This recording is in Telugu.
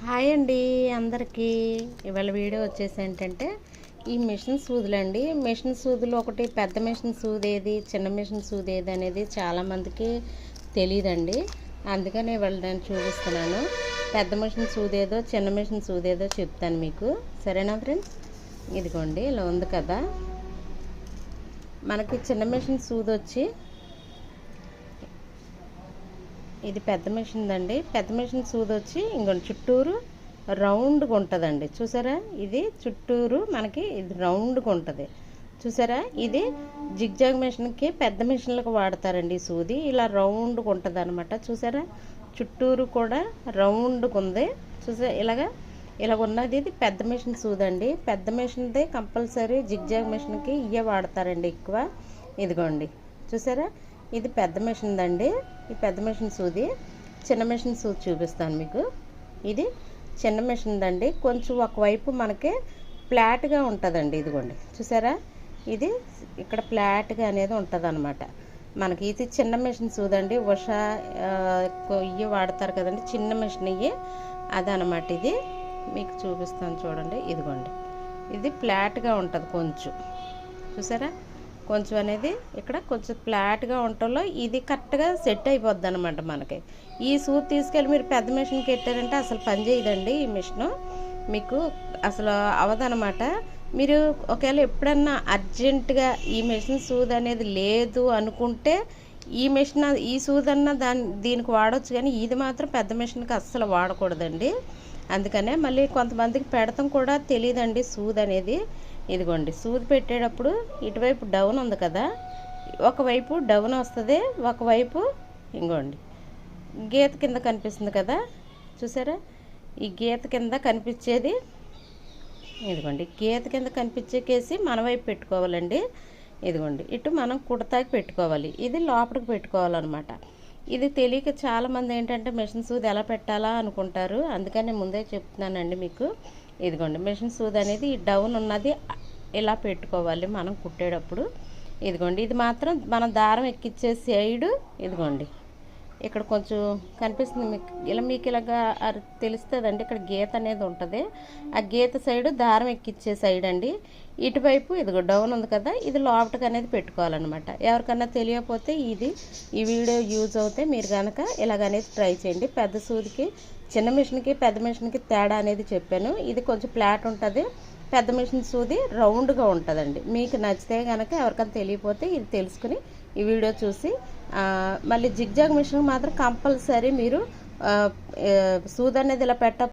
హాయ్ అండి అందరికీ. ఇవాళ వీడియో వచ్చేసి ఏంటంటే ఈ మిషన్ సూదులండి. మిషన్ సూదులు ఒకటి పెద్ద మిషన్ సూది ఏది, చిన్న మిషన్ సూది ఏది అనేది చాలామందికి తెలియదండి. అందుకని ఇవాళ నేను చూపిస్తున్నాను. పెద్ద మిషన్ సూది ఏదో, చిన్న మిషన్ సూది ఏదో చెప్తాను మీకు. సరేనా ఫ్రెండ్స్? ఇదిగోండి ఇలా ఉంది కదా. మనకి చిన్న మిషన్ సూది వచ్చి ఇది పెద్ద మిషన్ అండి. పెద్ద మిషన్ సూది వచ్చి ఇంకొంచెం చుట్టూరు రౌండ్గా ఉంటుందండి. చూసారా? ఇది చుట్టూరు మనకి ఇది రౌండ్గా ఉంటుంది. చూసారా? ఇది జిగ్జాగ్ మిషన్కి పెద్ద మిషన్లకు వాడతారండి ఈ సూది. ఇలా రౌండ్గా ఉంటుంది అనమాట. చూసారా? చుట్టూరు కూడా రౌండ్గా ఉంది. చూసారా? ఇలాగ ఉన్నది. ఇది పెద్ద మిషన్ సూది అండి. పెద్ద మిషన్దే కంపల్సరీ జిగ్జాగ్ మిషన్కి ఇవే వాడతారండి ఎక్కువ. ఇదిగోండి చూసారా? ఇది పెద్ద మిషన్ అండి. ఈ పెద్ద మిషన్ సూది. చిన్న మిషన్ సూది చూపిస్తాను మీకు. ఇది చిన్న మిషన్ అండి. కొంచెం ఒకవైపు మనకి ఫ్లాట్గా ఉంటుందండి. ఇదిగోండి చూసారా? ఇది ఇక్కడ ఫ్లాట్గా అనేది ఉంటుంది అనమాట మనకి. ఇది చిన్న మిషన్ సూది అండి. ఉషా ఇవి వాడతారు కదండి, చిన్న మిషన్ ఇవి అదనమాట. ఇది మీకు చూపిస్తాను చూడండి. ఇదిగోండి ఇది ఫ్లాట్గా ఉంటుంది కొంచెం. చూసారా? కొంచెం అనేది ఇక్కడ కొంచెం ఫ్లాట్గా ఉండటంలో ఇది కరెక్ట్గా సెట్ అయిపోద్ది అనమాట మనకి. ఈ సూది తీసుకెళ్ళి మీరు పెద్ద మిషన్కి పెట్టారంటే అసలు పని చేయదండి ఈ మిషను. మీకు అసలు అవదనమాట. మీరు ఒకవేళ ఎప్పుడన్నా అర్జెంటుగా ఈ మిషన్ సూది అనేది లేదు అనుకుంటే ఈ సూది అన్న దీనికి వాడవచ్చు, కానీ ఇది మాత్రం పెద్ద మిషన్కి అస్సలు వాడకూడదండి. అందుకనే మళ్ళీ కొంతమందికి పెడతాం కూడా తెలియదండి సూది అనేది. ఇదిగోండి సూది పెట్టేటప్పుడు ఇటువైపు డౌన్ ఉంది కదా, ఒకవైపు డౌన్ వస్తుంది, ఒకవైపు ఇంకోండి గీత కింద కనిపిస్తుంది కదా. చూసారా? ఈ గీత కింద కనిపించేది ఇదిగోండి. గీత కింద కనిపించేకేసి మన వైపు పెట్టుకోవాలండి. ఇదిగోండి ఇటు మనం కుడతాకి పెట్టుకోవాలి. ఇది లోపలికి పెట్టుకోవాలన్నమాట. ఇది తెలియక చాలామంది ఏంటంటే మిషన్ సూది ఎలా పెట్టాలా అనుకుంటారు. అందుకని ముందే చెప్తున్నానండి మీకు. ఇదిగోండి మిషన్ సూది అనేది ఈ డౌన్ ఉన్నది ఇలా పెట్టుకోవాలి మనం కుట్టేటప్పుడు. ఇదిగోండి ఇది మాత్రం మనం దారం ఎక్కించే సైడు ఇదిగోండి ఇక్కడ కొంచెం కనిపిస్తుంది మీకు. మీకు ఇలాగా తెలుస్తుందండి. ఇక్కడ గీత అనేది ఉంటుంది. ఆ గీత సైడు దారం ఎక్కించే సైడ్ అండి. ఇటువైపు ఇదిగో డౌన్ ఉంది కదా, ఇది లోపటికి అనేది పెట్టుకోవాలన్నమాట. ఎవరికన్నా తెలియకపోతే ఈ వీడియో యూజ్ అవుతే మీరు కనుక ఇలాగనేది ట్రై చేయండి. పెద్ద సూదికి చిన్న మిషన్కి పెద్ద మిషన్కి తేడా అనేది చెప్పాను. ఇది కొంచెం ఫ్లాట్ ఉంటుంది, పెద్ద మిషన్ సూది రౌండ్గా ఉంటుందండి. మీకు నచ్చితే కనుక ఎవరికైనా తెలియకపోతే ఇది తెలుసుకుని ఈ వీడియో చూసి మళ్ళీ జిగ్జాగ్ మిషన్ మాత్రం కంపల్సరీ మీరు సూది అనేది ఇలా